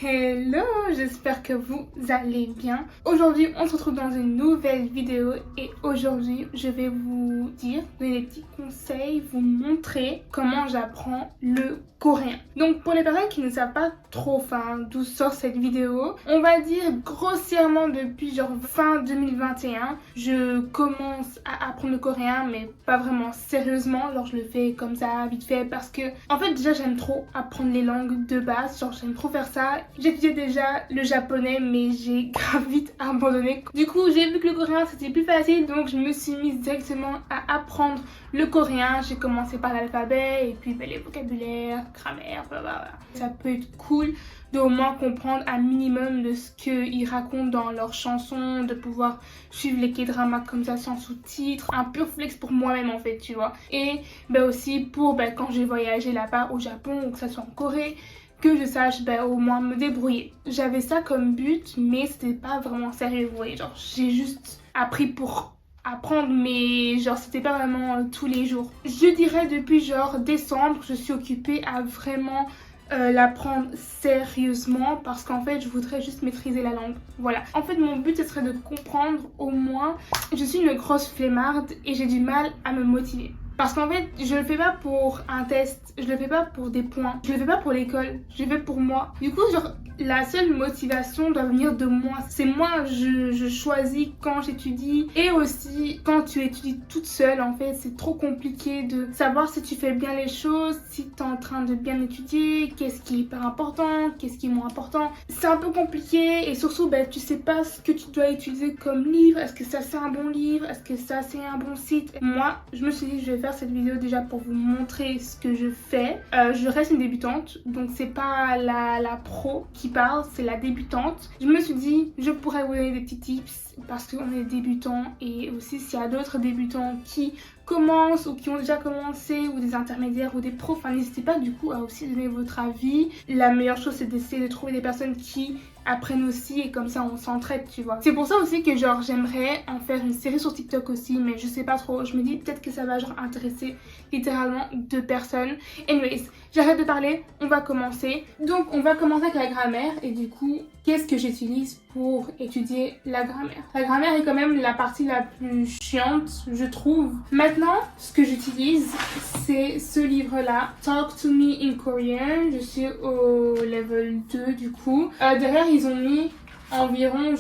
Hello, j'espère que vous allez bien. Aujourd'hui, on se retrouve dans une nouvelle vidéo et aujourd'hui, je vais vous donner des petits conseils, vous montrer comment j'apprends le coréen. Donc pour les personnes qui ne savent pas trop d'où sort cette vidéo, on va dire grossièrement depuis fin 2021, je commence à apprendre le coréen mais pas vraiment sérieusement, je le fais comme ça vite fait parce que en fait déjà j'aime trop apprendre les langues de base, j'aime trop faire ça. J'étudiais déjà le japonais mais j'ai grave vite abandonné. Du coup j'ai vu que le coréen c'était plus facile donc je me suis mise directement à apprendre le coréen. J'ai commencé par l'alphabet et puis les vocabulaires, grammaire, blablabla. Ça peut être cool de au moins comprendre un minimum de ce qu'ils racontent dans leurs chansons, de pouvoir suivre les K-dramas comme ça sans sous-titres. Un pur flex pour moi-même en fait, tu vois. Et aussi pour quand j'ai voyagé là-bas au Japon ou que ça soit en Corée, que je sache au moins me débrouiller. J'avais ça comme but mais c'était pas vraiment sérieux, vous voyez. J'ai juste appris pour apprendre mais c'était pas vraiment tous les jours. Je dirais depuis décembre je suis occupée à vraiment l'apprendre sérieusement parce qu'en fait je voudrais juste maîtriser la langue. Voilà, en fait mon but ce serait de comprendre au moins. Je suis une grosse flemmarde et j'ai du mal à me motiver. Parce qu'en fait, je le fais pas pour un test, je le fais pas pour des points, je le fais pas pour l'école, je le fais pour moi. Du coup, la seule motivation doit venir de moi. C'est moi, je choisis quand j'étudie et aussi quand tu étudies toute seule. En fait, c'est trop compliqué de savoir si tu fais bien les choses, si tu es en train de bien étudier, qu'est-ce qui est hyper important, qu'est-ce qui est moins important. C'est un peu compliqué et surtout, tu sais pas ce que tu dois utiliser comme livre. Est-ce que ça c'est un bon livre? Est-ce que ça c'est un bon site? Moi, je me suis dit je vais faire cette vidéo déjà pour vous montrer ce que je fais. Je reste une débutante, donc c'est pas la pro qui parle, c'est la débutante. Je me suis dit je pourrais vous donner des petits tips parce qu'on est débutants et aussi s'il y a d'autres débutants qui commencent ou qui ont déjà commencé ou des intermédiaires ou des pros, n'hésitez pas du coup à aussi donner votre avis. La meilleure chose c'est d'essayer de trouver des personnes qui apprennent aussi et comme ça on s'entraide, tu vois. C'est pour ça aussi que j'aimerais en faire une série sur TikTok aussi mais je sais pas trop. Je me dis peut-être que ça va intéresser littéralement 2 personnes. Anyways, j'arrête de parler, on va commencer. Donc on va commencer avec la grammaire et du coup qu'est-ce que j'utilise pour étudier la grammaire? La grammaire est quand même la partie la plus chiante je trouve. Maintenant ce que j'utilise c'est ce livre là, Talk to Me in Korean. Je suis au level 2 du coup. Derrière ils ont mis environ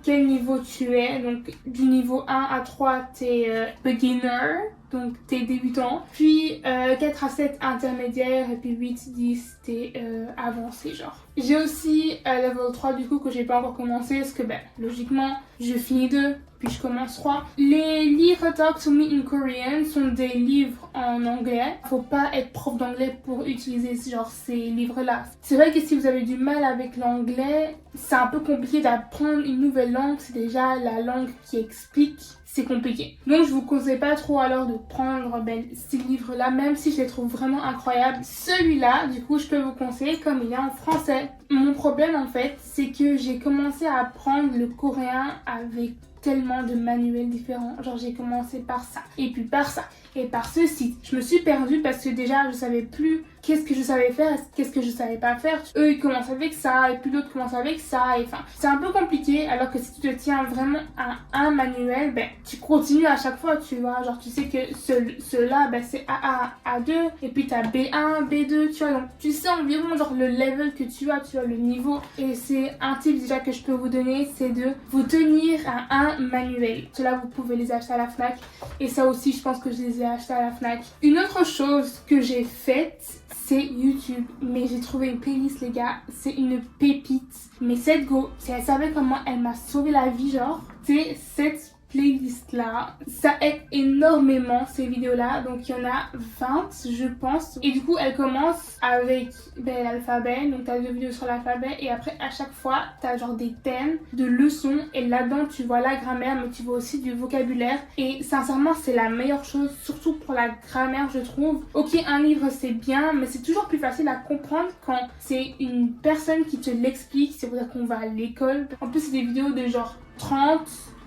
quel niveau tu es. Donc du niveau 1 à 3 t'es beginner, donc t'es débutant. Puis 4 à 7 intermédiaire et puis 8, 10 t'es avancé J'ai aussi level 3 du coup que j'ai pas encore commencé parce que logiquement je finis 2 puis je commence 3. Les livres Talk to Me in Korean sont des livres en anglais. Faut pas être prof d'anglais pour utiliser ces livres là. C'est vrai que si vous avez du mal avec l'anglais, c'est un peu compliqué d'apprendre une nouvelle langue. C'est déjà la langue qui explique. C'est compliqué. Donc je vous conseille pas trop alors de prendre ces livres là, même si je les trouve vraiment incroyables. Celui-là, du coup, je peux vous conseiller comme il est en français. Mon problème en fait, c'est que j'ai commencé à apprendre le coréen avec tellement de manuels différents. J'ai commencé par ça, et puis par ça, et par ce site. Je me suis perdue parce que déjà je savais plus qu'est-ce que je savais faire, qu'est-ce que je savais pas faire. Eux ils commencent avec ça, et puis d'autres commencent avec ça, et c'est un peu compliqué. Alors que si tu te tiens vraiment à un manuel, tu continues à chaque fois, tu vois. Tu sais que ceux-là, c'est A1, A2, et puis t'as B1, B2, tu vois. Donc tu sais environ le level que tu as, le niveau. Et c'est un tip déjà que je peux vous donner, c'est de vous tenir à un manuel. Cela vous pouvez les acheter à la Fnac, et ça aussi je pense que je les ai achetés à la Fnac. Une autre chose que j'ai faite, c'est YouTube. Mais j'ai trouvé une playlist les gars, c'est une pépite. Mais cette go, si elle savait comment elle m'a sauvé la vie c'est cette playlist là. Ça aide énormément ces vidéos là, donc il y en a 20 je pense. Et du coup elle commence avec l'alphabet, donc t'as 2 vidéos sur l'alphabet et après à chaque fois t'as des thèmes de leçons et là-dedans tu vois la grammaire mais tu vois aussi du vocabulaire et sincèrement c'est la meilleure chose, surtout pour la grammaire je trouve. Ok, un livre c'est bien mais c'est toujours plus facile à comprendre quand c'est une personne qui te l'explique. C'est pour ça qu'on va à l'école. En plus c'est des vidéos de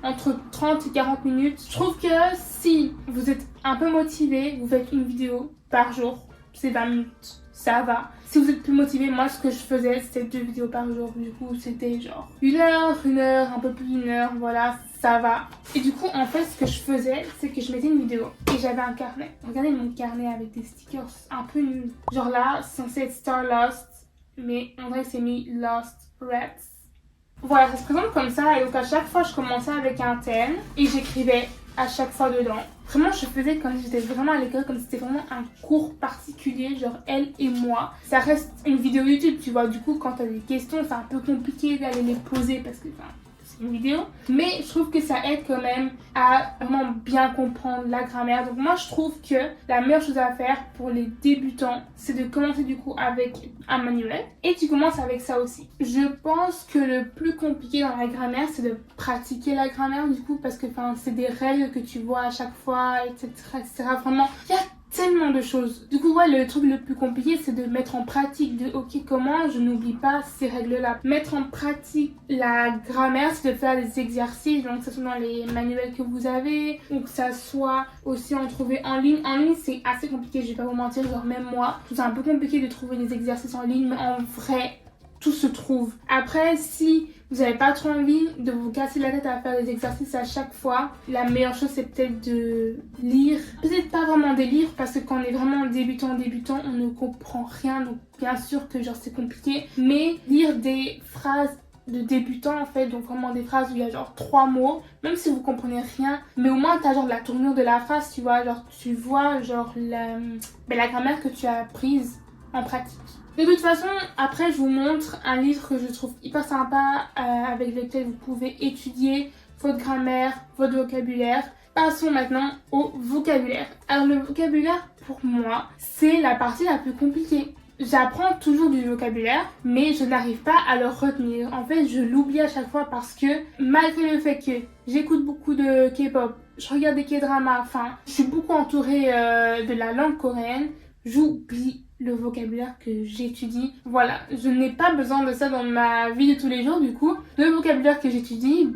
entre 30 et 40 minutes. Je trouve que si vous êtes un peu motivé, vous faites une vidéo par jour. c'est 20 minutes. Ça va. Si vous êtes plus motivé, moi ce que je faisais c'était 2 vidéos par jour. Du coup c'était genre 1 heure, un peu plus d'1 heure, voilà, ça va. Et du coup en fait ce que je faisais c'est que je mettais une vidéo et j'avais un carnet. Regardez mon carnet avec des stickers un peu nuls. Genre là, c'est censé être Star Lost, mais en vrai c'est mis Lost Rats. Voilà, ça se présente comme ça et donc à chaque fois je commençais avec un thème et j'écrivais à chaque fois dedans. Vraiment, je faisais comme si j'étais vraiment à l'école, comme si c'était vraiment un cours particulier, genre elle et moi. Ça reste une vidéo YouTube, tu vois, du coup quand t'as des questions, c'est un peu compliqué d'aller les poser parce que c'est une vidéo. Mais je trouve que ça aide quand même à vraiment bien comprendre la grammaire. Donc moi je trouve que la meilleure chose à faire pour les débutants, c'est de commencer du coup avec un manuel. Et tu commences avec ça aussi. Je pense que le plus compliqué dans la grammaire, c'est de pratiquer la grammaire du coup, parce que c'est des règles que tu vois à chaque fois, etc. etc. Vraiment, il y a tellement de choses. Du coup, ouais, le truc le plus compliqué, c'est de mettre en pratique de ok, comment je n'oublie pas ces règles-là. Mettre en pratique la grammaire, c'est de faire des exercices, donc que ce soit dans les manuels que vous avez, ou que ça soit aussi en trouver en ligne. En ligne, c'est assez compliqué, je vais pas vous mentir, genre même moi, c'est un peu compliqué de trouver des exercices en ligne, mais en vrai, tout se trouve. Après, si vous n'avez pas trop envie de vous casser la tête à faire des exercices à chaque fois, la meilleure chose c'est peut-être de lire. Peut-être pas vraiment des livres parce que quand on est vraiment débutant, on ne comprend rien. Donc bien sûr que genre c'est compliqué. Mais lire des phrases de débutants en fait, donc vraiment des phrases où il y a genre 3 mots, même si vous comprenez rien, mais au moins t'as genre la tournure de la phrase, tu vois, genre tu vois genre la grammaire que tu as prise en pratique. De toute façon, après je vous montre un livre que je trouve hyper sympa avec lequel vous pouvez étudier votre grammaire, votre vocabulaire. Passons maintenant au vocabulaire. Alors le vocabulaire pour moi, c'est la partie la plus compliquée. J'apprends toujours du vocabulaire, mais je n'arrive pas à le retenir. En fait, je l'oublie à chaque fois parce que malgré le fait que j'écoute beaucoup de K-pop, je regarde des K-dramas, enfin, je suis beaucoup entourée de la langue coréenne, j'oublie le vocabulaire que j'étudie. Voilà, je n'ai pas besoin de ça dans ma vie de tous les jours, du coup, le vocabulaire que j'étudie,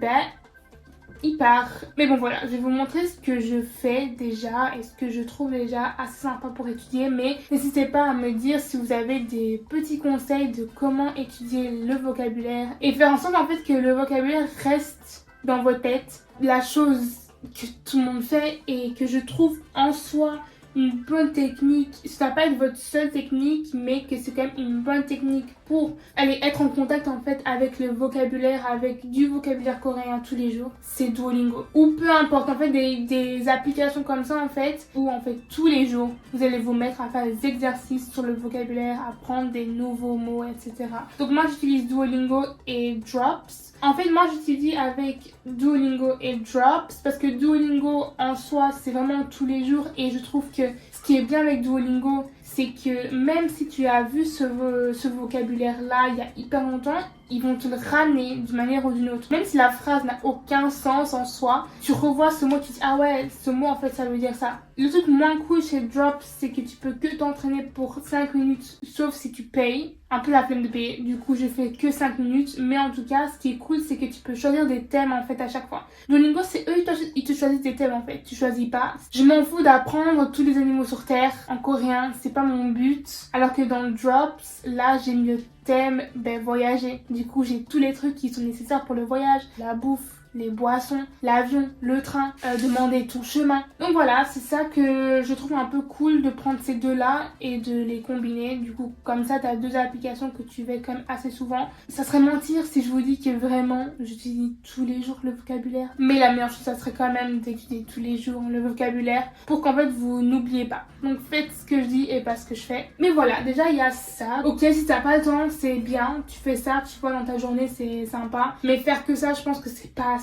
il part. Mais bon voilà, je vais vous montrer ce que je fais déjà et ce que je trouve déjà assez sympa pour étudier. Mais n'hésitez pas à me dire si vous avez des petits conseils de comment étudier le vocabulaire et faire en sorte en fait que le vocabulaire reste dans vos têtes. La chose que tout le monde fait et que je trouve en soi une bonne technique, ça va pas être votre seule technique, mais que c'est quand même une bonne technique pour aller être en contact en fait avec le vocabulaire, avec du vocabulaire coréen tous les jours, c'est Duolingo. Ou peu importe, en fait des applications comme ça en fait, où en fait tous les jours, vous allez vous mettre à faire des exercices sur le vocabulaire, à prendre des nouveaux mots, etc. Donc moi j'utilise Duolingo et Drops. En fait, moi j'étudie avec Duolingo et Drops parce que Duolingo en soi c'est vraiment tous les jours et je trouve que ce qui est bien avec Duolingo c'est que même si tu as vu ce vocabulaire là il y a hyper longtemps, ils vont te le ramener d'une manière ou d'une autre. Même si la phrase n'a aucun sens en soi, tu revois ce mot, tu dis ah ouais, ce mot en fait ça veut dire ça. Le truc moins cool chez Drops, c'est que tu peux que t'entraîner pour 5 minutes, sauf si tu payes. Un peu la flemme de payer, du coup je fais que 5 minutes. Mais en tout cas, ce qui est cool, c'est que tu peux choisir des thèmes en fait à chaque fois. Duolingo, c'est eux, ils te choisissent des thèmes en fait, tu choisis pas. Je m'en fous d'apprendre tous les animaux sur terre en coréen, c'est pas mon but. Alors que dans Drops, là j'ai mis le thème voyager. Du coup j'ai tous les trucs qui sont nécessaires pour le voyage, la bouffe, les boissons, l'avion, le train, demander ton chemin. Donc voilà, c'est ça que je trouve un peu cool de prendre ces deux-là et de les combiner. Du coup, comme ça, tu as 2 applications que tu fais quand même assez souvent. Ça serait mentir si je vous dis que vraiment, j'utilise tous les jours le vocabulaire. Mais la meilleure chose, ça serait quand même d'étudier tous les jours le vocabulaire pour qu'en fait, vous n'oubliez pas. Donc faites ce que je dis et pas ce que je fais. Mais voilà, déjà, il y a ça. Ok, si t'as pas le temps, c'est bien. Tu fais ça, tu vois, dans ta journée, c'est sympa. Mais faire que ça, je pense que c'est pas assez.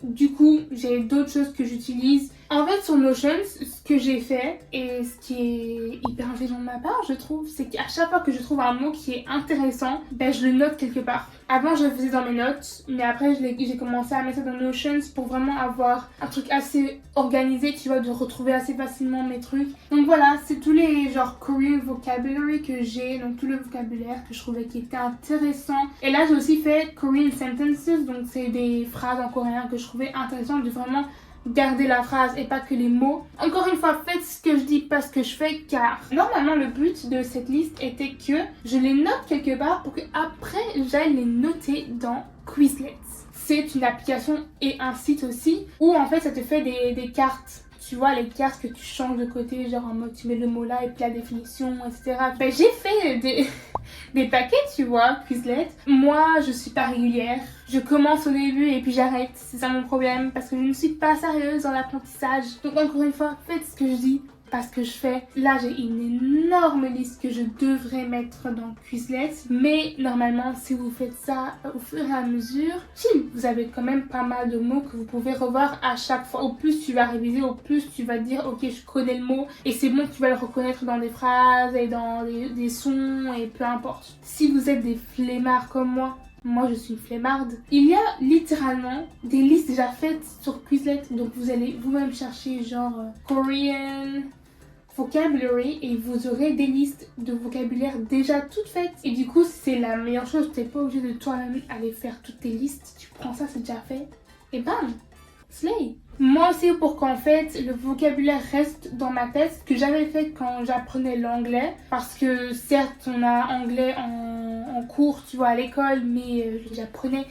Du coup, j'ai d'autres choses que j'utilise. En fait, sur Notion, ce que j'ai fait et ce qui est hyper intelligent de ma part, je trouve, c'est qu'à chaque fois que je trouve un mot qui est intéressant, je le note quelque part. Avant, je le faisais dans mes notes, mais après, j'ai commencé à mettre ça dans Notion pour vraiment avoir un truc assez organisé, tu vois, de retrouver assez facilement mes trucs. Donc voilà, c'est tous les genre Korean vocabulary que j'ai, donc tout le vocabulaire que je trouvais qui était intéressant. Et là, j'ai aussi fait Korean sentences, donc c'est des phrases en coréen que je trouvais intéressantes de vraiment garder la phrase et pas que les mots. Encore une fois, faites ce que je dis, pas ce que je fais, car normalement le but de cette liste était que je les note quelque part pour que après j'aille les noter dans Quizlet. C'est une application et un site aussi où en fait ça te fait des cartes. Tu vois, les cartes que tu changes de côté, genre en mode tu mets le mot là et puis la définition, etc. Ben, j'ai fait des paquets, tu vois, Quizlet. Moi, je suis pas régulière. Je commence au début et puis j'arrête. C'est ça mon problème parce que je ne suis pas sérieuse dans l'apprentissage. Donc encore une fois, faites ce que je dis, pas ce que je fais. Là, j'ai une énorme liste que je devrais mettre dans Quizlet. Mais normalement, si vous faites ça au fur et à mesure, chill, vous avez quand même pas mal de mots que vous pouvez revoir à chaque fois. Au plus tu vas réviser, au plus tu vas dire ok, je connais le mot et c'est bon, tu vas le reconnaître dans des phrases et dans des sons et peu importe. Si vous êtes des flemmards comme moi je suis une flemmarde. Il y a littéralement des listes déjà faites sur Quizlet. Donc vous allez vous-même chercher genre Korean vocabulary et vous aurez des listes de vocabulaire déjà toutes faites. Et du coup c'est la meilleure chose. T'es pas obligé de toi-même aller faire toutes tes listes. Tu prends ça, c'est déjà fait. Et bam, slay. Moi aussi pour qu'en fait le vocabulaire reste dans ma tête, ce que j'avais fait quand j'apprenais l'anglais, parce que certes on a anglais en cours, tu vois, à l'école, mais j'apprenais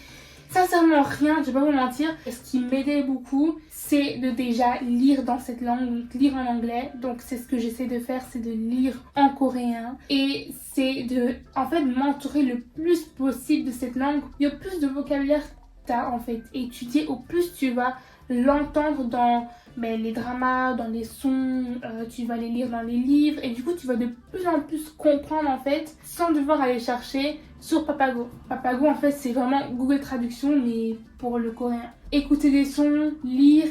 sincèrement rien, je vais pas vous mentir. Et ce qui m'aidait beaucoup, c'est de déjà lire dans cette langue, donc lire en anglais. Donc c'est ce que j'essaie de faire, c'est de lire en coréen. Et c'est de, en fait, m'entourer le plus possible de cette langue. Il y a plus de vocabulaire t'as en fait étudié, au plus tu vas l'entendre dans les dramas, dans les sons, tu vas les lire dans les livres et du coup tu vas de plus en plus comprendre en fait sans devoir aller chercher sur Papago. Papago en fait c'est vraiment Google Traduction mais pour le coréen. Écouter des sons, lire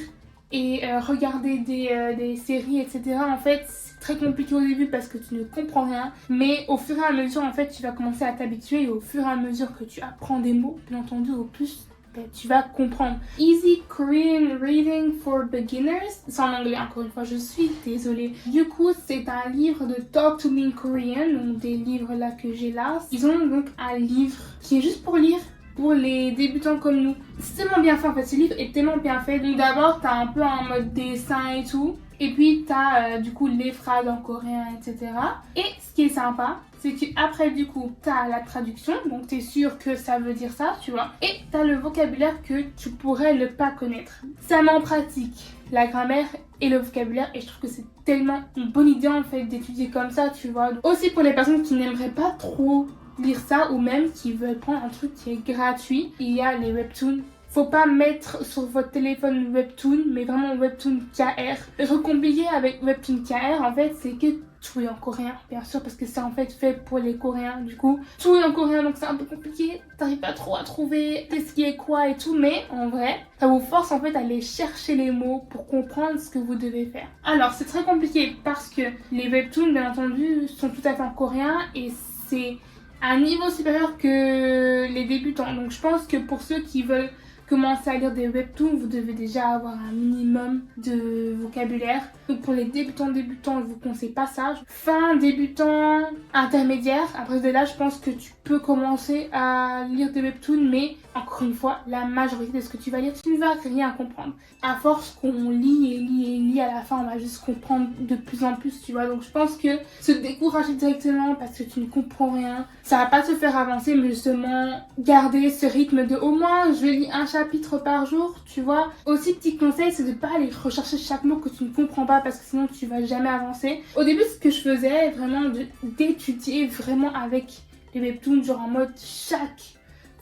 et regarder des séries etc. En fait c'est très compliqué au début parce que tu ne comprends rien, mais au fur et à mesure en fait tu vas commencer à t'habituer et au fur et à mesure que tu apprends des mots, bien entendu au plus tu vas comprendre. Easy Korean Reading for Beginners. C'est en anglais, encore une fois, je suis désolée. Du coup, c'est un livre de Talk to Me in Korean, donc des livres là que j'ai là. Ils ont donc un livre qui est juste pour lire pour les débutants comme nous. C'est tellement bien fait en fait, ce livre est tellement bien fait. Donc d'abord, t'as un peu un mode dessin et tout. Et puis t'as du coup les phrases en coréen, etc. Et ce qui est sympa, c'est que après du coup t'as la traduction, donc t'es sûr que ça veut dire ça, tu vois. Et t'as le vocabulaire que tu pourrais ne pas connaître. Ça met en pratique la grammaire et le vocabulaire et je trouve que c'est tellement une bonne idée en fait d'étudier comme ça, tu vois. Aussi pour les personnes qui n'aimeraient pas trop lire ça ou même qui veulent prendre un truc qui est gratuit, il y a les webtoons. Faut pas mettre sur votre téléphone Webtoon, mais vraiment Webtoon KR. Le truc compliqué avec Webtoon KR, en fait, c'est que tout est en coréen, bien sûr, parce que c'est en fait fait pour les Coréens, du coup. Tout est en coréen, donc c'est un peu compliqué. T'arrives pas trop à trouver ce qui est quoi et tout, mais en vrai, ça vous force en fait à aller chercher les mots pour comprendre ce que vous devez faire. Alors, c'est très compliqué parce que les Webtoons, bien entendu, sont tout à fait en coréen et c'est à un niveau supérieur que les débutants. Donc, je pense que pour ceux qui veulent commencer à lire des webtoons, vous devez déjà avoir un minimum de vocabulaire. Donc pour les débutants, je vous conseille pas ça. Fin débutant, intermédiaire. Après de là, je pense que tu peux commencer à lire des webtoons, mais encore une fois, la majorité de ce que tu vas lire, tu ne vas rien comprendre. À force qu'on lit et lit et lit, à la fin, on va juste comprendre de plus en plus, tu vois. Donc je pense que se décourager directement parce que tu ne comprends rien, ça va pas te faire avancer, mais justement garder ce rythme de au moins je lis un chapitre par jour, tu vois. Aussi, petit conseil, c'est de pas aller rechercher chaque mot que tu ne comprends pas parce que sinon tu vas jamais avancer. Au début, ce que je faisais, vraiment d'étudier vraiment avec les webtoons, genre en mode chaque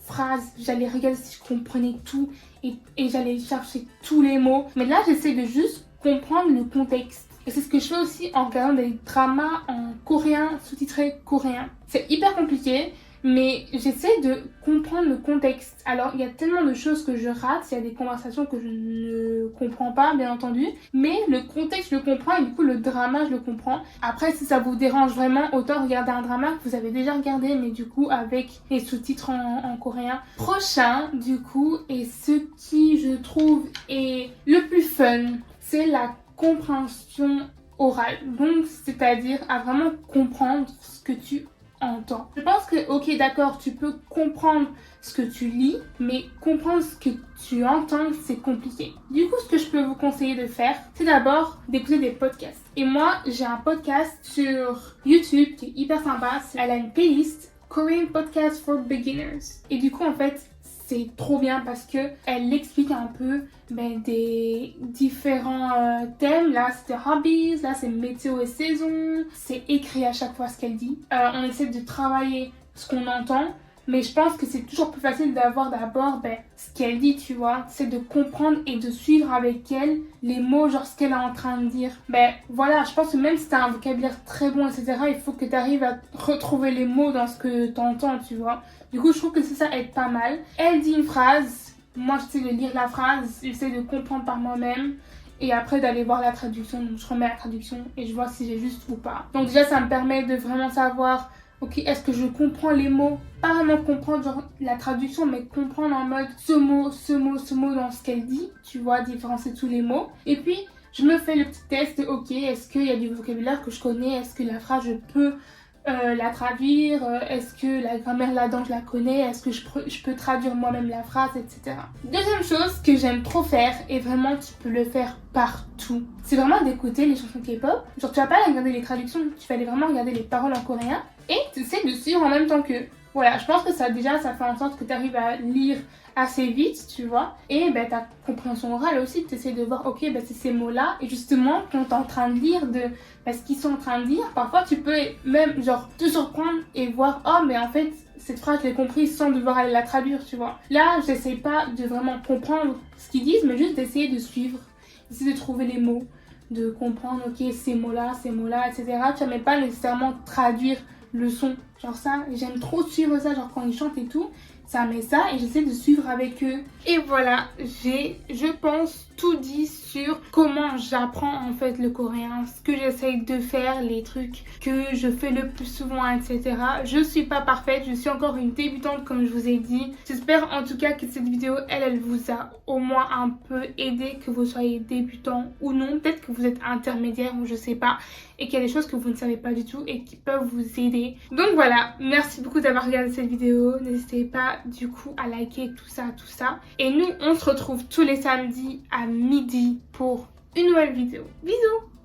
phrase, j'allais regarder si je comprenais tout et j'allais chercher tous les mots. Mais là, j'essaie de juste comprendre le contexte. Et c'est ce que je fais aussi en regardant des dramas en coréen, sous-titrés coréen. C'est hyper compliqué, mais j'essaie de comprendre le contexte. Alors, il y a tellement de choses que je rate, il y a des conversations que je ne comprends pas, bien entendu, mais le contexte, je le comprends et du coup, le drama, je le comprends. Après, si ça vous dérange vraiment, autant regarder un drama que vous avez déjà regardé, mais du coup, avec les sous-titres en coréen. Prochain, du coup, et ce qui, je trouve, est le plus fun, c'est la compréhension orale. Donc, c'est-à-dire à vraiment comprendre ce que tu entends. Je pense que, ok, d'accord, tu peux comprendre ce que tu lis, mais comprendre ce que tu entends, c'est compliqué. Du coup, ce que je peux vous conseiller de faire, c'est d'abord d'écouter des podcasts. Et moi, j'ai un podcast sur YouTube qui est hyper sympa. Elle a une playlist Korean Podcast for Beginners. Et du coup, en fait, c'est trop bien parce que elle explique un peu des différents thèmes. Là, c'était hobbies, là, c'est météo et saison. C'est écrit à chaque fois ce qu'elle dit. On essaie de travailler ce qu'on entend. Mais je pense que c'est toujours plus facile d'avoir d'abord ce qu'elle dit, tu vois. C'est de comprendre et de suivre avec elle les mots, genre ce qu'elle est en train de dire. Voilà, je pense que même si t'as un vocabulaire très bon, etc., il faut que tu arrives à retrouver les mots dans ce que t'entends, tu vois. Du coup, je trouve que ça aide pas mal. Elle dit une phrase, moi j'essaie de lire la phrase, j'essaie de comprendre par moi-même. Et après d'aller voir la traduction, donc je remets la traduction et je vois si j'ai juste ou pas. Donc déjà, ça me permet de vraiment savoir... Ok, est-ce que je comprends les mots? Pas vraiment comprendre genre la traduction, mais comprendre en mode ce mot dans ce qu'elle dit. Tu vois, différencier tous les mots. Et puis, je me fais le petit test de ok, est-ce qu'il y a du vocabulaire que je connais? Est-ce que la phrase, je peux la traduire? Est-ce que la grammaire là-dedans, je la connais? Est-ce que je peux traduire moi-même la phrase, etc. Deuxième chose que j'aime trop faire, et vraiment tu peux le faire partout, c'est vraiment d'écouter les chansons K-pop. Genre tu vas pas aller regarder les traductions, tu vas aller vraiment regarder les paroles en coréen. Et tu essaies de suivre en même temps qu'eux. Voilà, je pense que ça fait en sorte que tu arrives à lire assez vite, tu vois. Et ta compréhension orale aussi, tu essaies de voir, ok, c'est ces mots-là. Et justement, quand tu es en train de lire ce qu'ils sont en train de dire, parfois tu peux même genre te surprendre et voir, oh, mais en fait, cette phrase, je l'ai comprise sans devoir aller la traduire, tu vois. Là, j'essaie pas de vraiment comprendre ce qu'ils disent, mais juste d'essayer de suivre, d'essayer de trouver les mots, de comprendre, ok, ces mots-là, etc. Tu vas même pas nécessairement traduire le son, genre ça, j'aime trop suivre ça, genre quand ils chantent et tout, ça met ça et j'essaie de suivre avec eux. Et voilà, j'ai, je pense, tout dit sur comment j'apprends en fait le coréen, ce que j'essaye de faire, les trucs que je fais le plus souvent, etc. Je suis pas parfaite, je suis encore une débutante comme je vous ai dit. J'espère en tout cas que cette vidéo, elle vous a au moins un peu aidé, que vous soyez débutant ou non. Peut-être que vous êtes intermédiaire ou je sais pas, et qu'il y a des choses que vous ne savez pas du tout et qui peuvent vous aider. Donc voilà, merci beaucoup d'avoir regardé cette vidéo. N'hésitez pas du coup à liker tout ça. Et nous, on se retrouve tous les samedis à midi pour une nouvelle vidéo. Bisous!